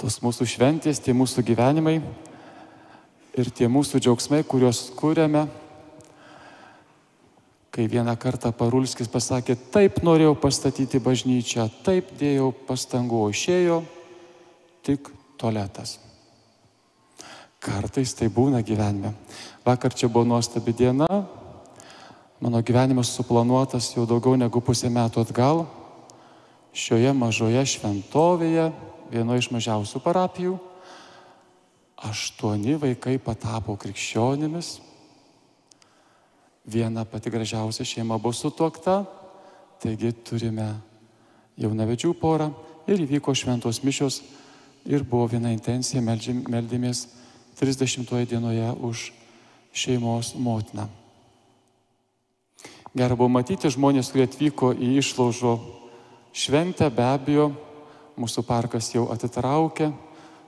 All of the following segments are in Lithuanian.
tos mūsų šventės, tie mūsų gyvenimai ir tie mūsų džiaugsmai, kuriuos kūrėme. Kai vieną kartą Parulskis pasakė, taip norėjau pastatyti bažnyčią, taip dėjau pastangų, o išėjo tik tualetas. Kartais tai būna gyvenime. Vakar čia buvo nuostabi diena, mano gyvenimas suplanuotas jau daugiau negu pusę metų atgal. Šioje mažoje šventovėje, vienoje iš mažiausių parapijų, 8 vaikai patapo krikščionimis. Viena pati gražiausia šeima buvo sutuokta, taigi turime jaunavedžių porą ir įvyko šventos mišios ir buvo viena intencija, meldėmės 30 dienoje už šeimos motiną. Gera buvo matyti žmonės, kurie atvyko į išlaužo šventę, be abejo, mūsų parkas jau atitraukė,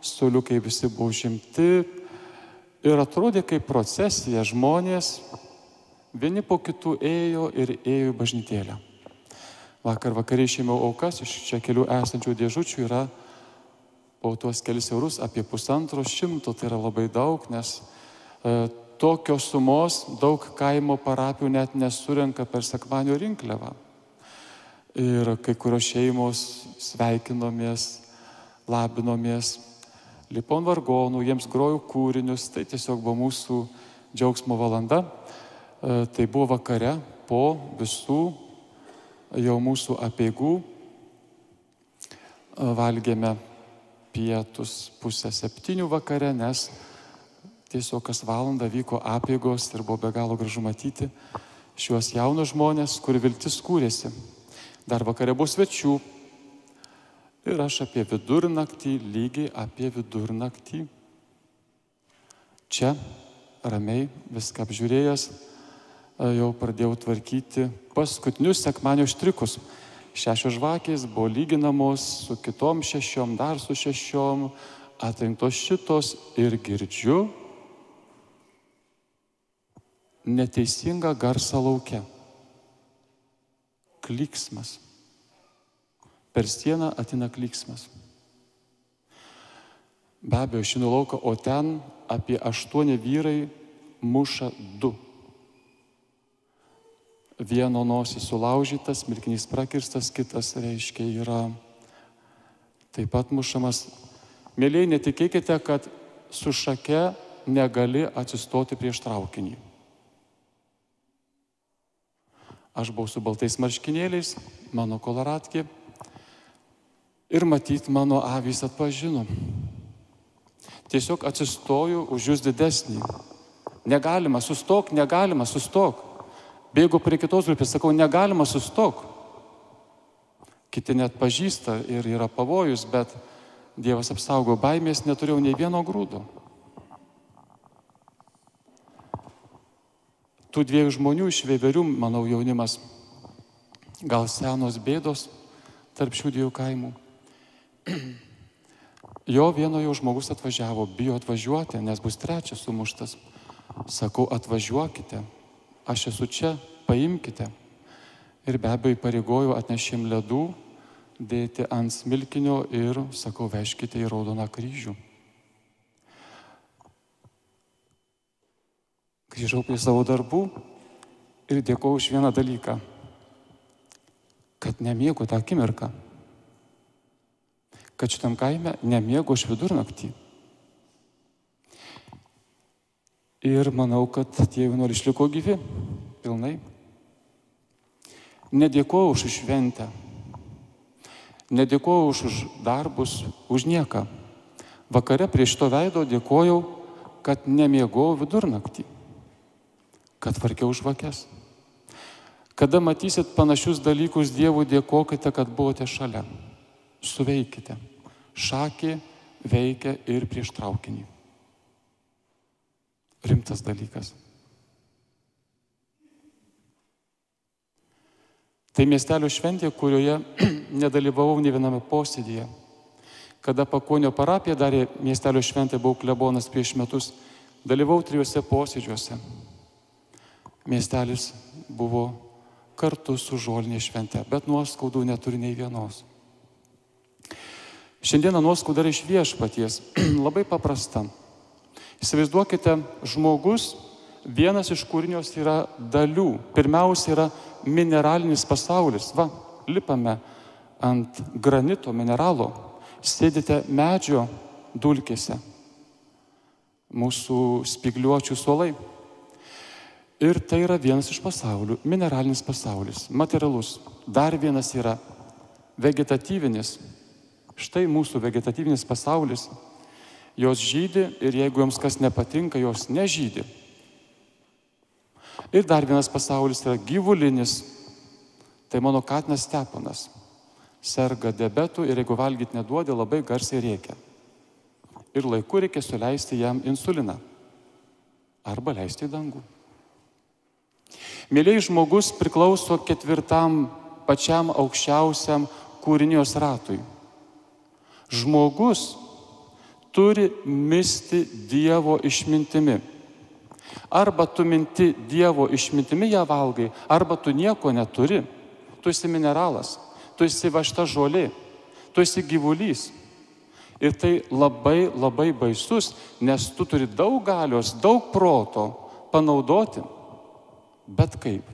suoliukai visi buvo užimti ir atrodė kaip procesija, žmonės vieni po kitų ėjo ir ėjo į bažnytėlę. Vakar vakare išėmiau aukas, iš čia kelių esančių dėžučių yra po tuos kelis eurus apie 150, tai yra labai daug, nes tokios sumos daug kaimo parapijų net nesurenka per sekmadienio rinkliavą. Ir kai kurios šeimos sveikinomės, labinomės, lipo ant vargonų, jiems grojau kūrinius, tai tiesiog buvo mūsų džiaugsmo valanda. Tai buvo vakare po visų jau mūsų apeigų. Valgėme pietus 6:30 vakare, nes tiesiog kas valandą vyko apeigos ir buvo be galo gražu matyti šiuos jaunus žmonės, kur viltis kūrėsi. Dar vakare buvo svečių ir aš apie vidurnaktį, lygiai apie vidurnaktį, čia ramiai viską apžiūrėjęs, jau pradėjau tvarkyti paskutinius sekmadienio štrikus. 6 žvakės buvo lyginamos su kitom 6, dar su 6, atrinktos šitos ir girdžiu neteisingą garsą lauke. Klyksmas. Per sieną ateina klyksmas. Be abejo, išeinu lauką, o ten apie 8 vyrai muša 2. Vieno nosis sulaužytas, smilkinys prakirstas, kitas, reiškia, yra taip pat mušamas. Mėlyje, netikėkite, kad su šake negali atsistoti prieš traukinį. Aš buvau su baltais marškinėliais, mano koloratkė, ir matyt, mano avys atpažino. Tiesiog atsistoju už jūs didesnį. Negalima, sustok, negalima, sustok. Bėgu prie kitos grupės, sakau, negalima, sustok. Kiti net pažįsta ir yra pavojus, bet Dievas apsaugo, baimės neturėjau nei vieno grūdo. Tų 2 žmonių iš Veiverių, manau, jaunimas, gal senos bėdos tarp šių 2 kaimų. Jo vieno jau žmogus atvažiavo, bijo atvažiuoti, nes bus 3 sumuštas. Sakau, atvažiuokite, aš esu čia, paimkite. Ir be abejo įpareigoju, atnešėm ledų, dėti ant smilkinio ir, sakau, vežkite į Raudoną kryžių. Grįžau prie savo darbų ir dėkoju už vieną dalyką, kad nemiegu tą akimirką, kad šitam kaime nemiegu aš vidurnaktį. Ir manau, kad tie vienuoliai išliko gyvi, pilnai. Nedėkoju už šventę, nedėkoju už darbus, už nieką. Vakare prie šito veido dėkojau, kad nemiegojau vidurnaktį, kad tvarkiau žvakes. Kada matysit panašius dalykus Dievui, dėkokite, kad buvote šalia. Suveikite. Šakė veikia ir prieš traukinį. Rimtas dalykas. Tai miestelio šventė, kurioje nedalyvavau nė viename posėdyje. Kada Pakonio parapija darė miestelio šventę, buvau klebonas prieš metus, dalyvau 3 posėdžiuose. Miestelis buvo kartu su žolinė švente, bet nuoskaudų neturi nei vienos. Šiandieną nuoskauda yra iš Viešpaties, labai paprasta. Įsivaizduokite, žmogus, vienas iš kūrinios yra dalių. Pirmiausia yra mineralinis pasaulis. Va, lipame ant granito mineralo, sėdite medžio dulkėse, mūsų spygliuočių suolai. Ir tai yra vienas iš pasaulių, mineralinis pasaulis, materialus. Dar vienas yra vegetatyvinis. Štai mūsų vegetatyvinis pasaulis. Jos žydi ir jeigu joms kas nepatinka, jos nežydi. Ir dar vienas pasaulis yra gyvulinis. Tai mano katinas Steponas. Serga diabetu ir jeigu valgyti neduodi, labai garsiai rėkia. Ir laiku reikia suleisti jam insuliną. Arba leisti į dangų. Mėlyjei, žmogus priklauso 4. pačiam aukščiausiam kūrinijos ratui. Žmogus turi misti Dievo išmintimi. Arba tu minti Dievo išmintimi ją valgai, arba tu nieko neturi. Tu esi mineralas, tu esi vašta žolė, tu esi gyvulys. Ir tai labai, labai baisus, nes tu turi daug galios, daug proto panaudoti. Bet kaip?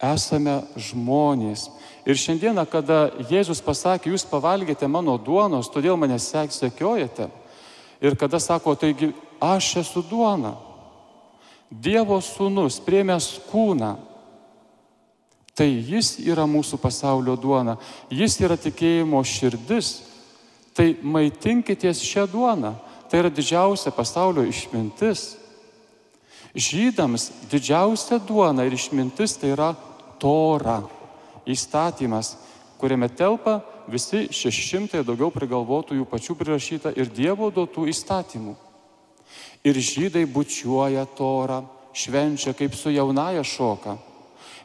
Esame žmonės. Ir šiandieną, kada Jėzus pasakė, jūs pavalgėte mano duonos, todėl mane sekiojate. Ir kada sako, taigi aš esu duona. Dievo sūnus priėmęs kūną. Tai jis yra mūsų pasaulio duona. Jis yra tikėjimo širdis. Tai maitinkitės šią duoną. Tai yra didžiausia pasaulio išmintis. Žydams didžiausia duona ir išmintis tai yra Tora, įstatymas, kuriame telpa visi 600 daugiau prigalvotų jų pačių prirašyta ir Dievo duotų įstatymų. Ir žydai bučiuoja Torą, švenčia kaip su jaunaja šoka.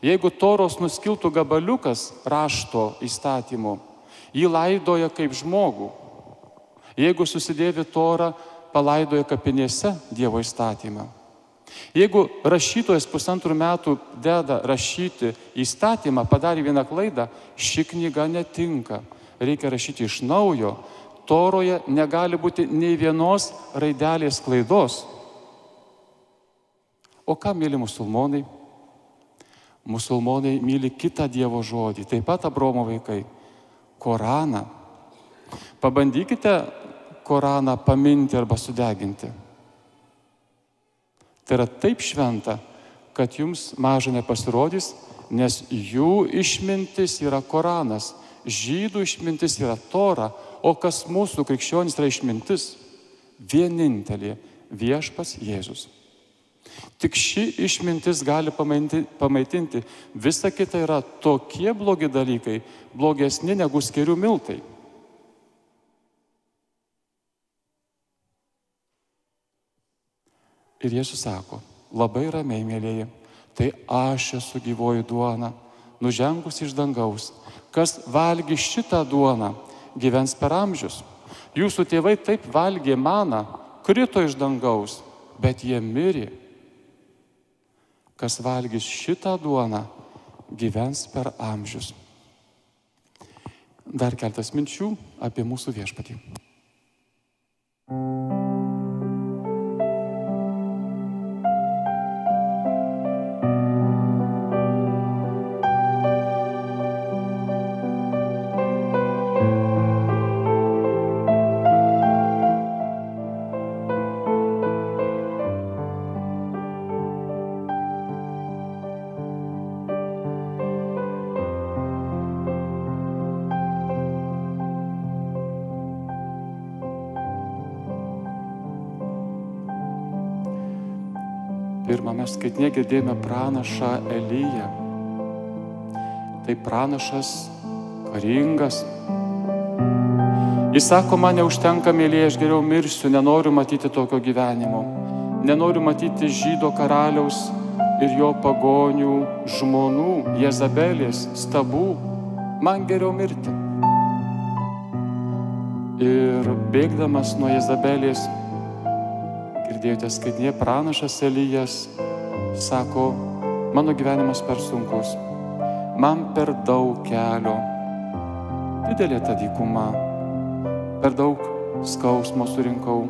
Jeigu Toros nuskiltų gabaliukas rašto įstatymu, jį laidoja kaip žmogų. Jeigu susidėvi Torą, palaidoja kapinėse Dievo įstatymą. Jeigu rašytojas 1,5 metų deda rašyti įstatymą, padarė vieną klaidą, ši knyga netinka. Reikia rašyti iš naujo. Toroje negali būti nei vienos raidelės klaidos. O ką myli musulmonai? Musulmonai myli kitą Dievo žodį, taip pat Abraomo vaikai. Koraną. Pabandykite Koraną paminti arba sudeginti. Tai yra taip šventa, kad jums maža nepasirodys, nes jų išmintis yra Koranas, žydų išmintis yra Tora, o kas mūsų krikščionys yra išmintis? Vienintelė Viešpats Jėzus. Tik ši išmintis gali pamaitinti. Visa kita yra tokie blogi dalykai, blogesni negu skėrių miltai. Ir Jėzus sako, labai ramiai, mėlyjeji, tai aš esu gyvoji duona, nužengus iš dangaus. Kas valgy šitą duoną, gyvens per amžius. Jūsų tėvai taip valgė maną, krito iš dangaus, bet jie mirė. Kas valgys šitą duoną, gyvens per amžius. Dar keletas minčių apie mūsų Viešpatį. Pirmą mes skaitinėje girdėjome pranašą Eliją. Tai pranašas karingas. Jis sako, man neužtenka, mėlyje, aš geriau mirsiu, nenoriu matyti tokio gyvenimo. Nenoriu matyti žydo karaliaus ir jo pagonių žmonų, Jezabelės, stabų. Man geriau mirti. Ir bėgdamas nuo Jezabelės, girdėjote skaitinėje, pranašas Elijas sako, mano gyvenimas per sunkus, man per daug kelio, Didelė ta dykuma, per daug skausmo surinkau.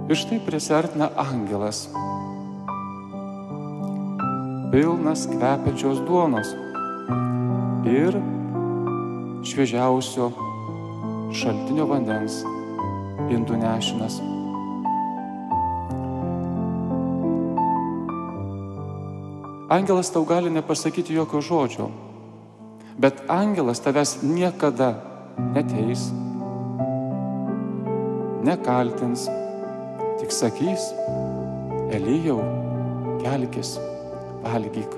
Ir štai prisiartina angelas, pilnas kvepiančios duonos ir šviežiausio šaltinio vandens indų nešinas. Angelas tau gali nepasakyti jokio žodžio, bet angelas tavęs niekada neteis, nekaltins, tik sakys: Elijau, kelkis, valgyk.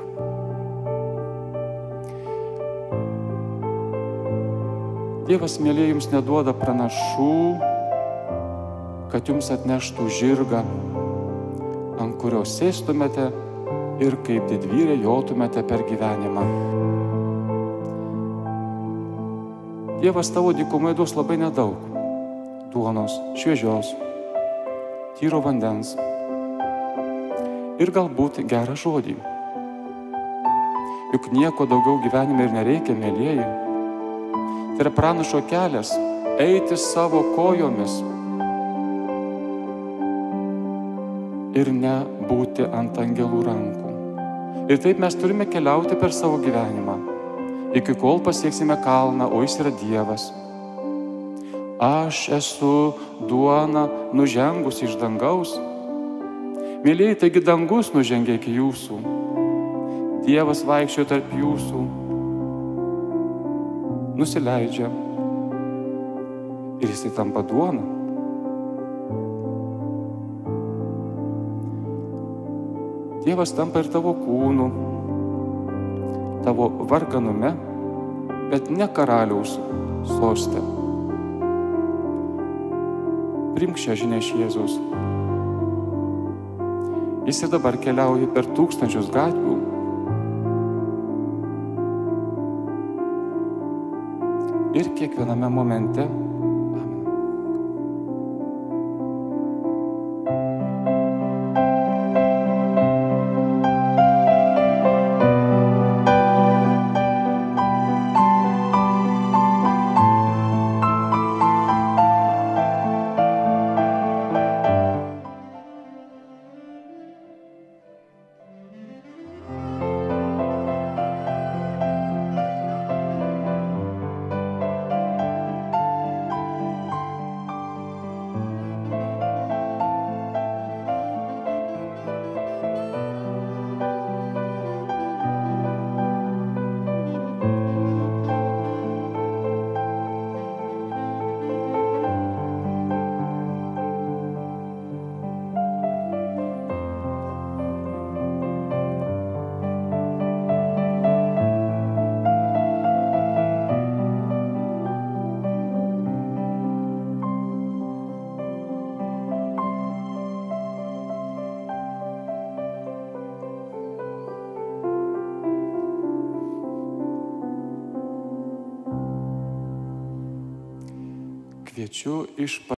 Dievas, mėlyje, jums neduoda pranašų, kad jums atneštų žirgą, ant kurio sėstumėte ir kaip didvyrė jotumėte per gyvenimą. Dievas tavo dykumai duos labai nedaug duonos, šviežios, tyro vandens ir galbūt gerą žodį. Juk nieko daugiau gyvenime ir nereikia, mėlyjeji. Tai yra pranašo kelias eiti savo kojomis ir nebūti ant angelų rankų. Ir taip mes turime keliauti per savo gyvenimą, iki kol pasieksime kalną, o jis yra Dievas. Aš esu duona nužengusi iš dangaus. Mėlyjeji, taigi dangus nužengia iki jūsų. Dievas vaikščioja tarp jūsų, nusileidžia ir jisai tampa duona. Dievas tampa ir tavo kūnu, tavo varganume, bet ne karaliaus soste. Priimk šią žinią iš Jėzaus. Jis ir dabar keliauja per tūkstančius gatvių. Ir kiekviename momente. Kviečiu iš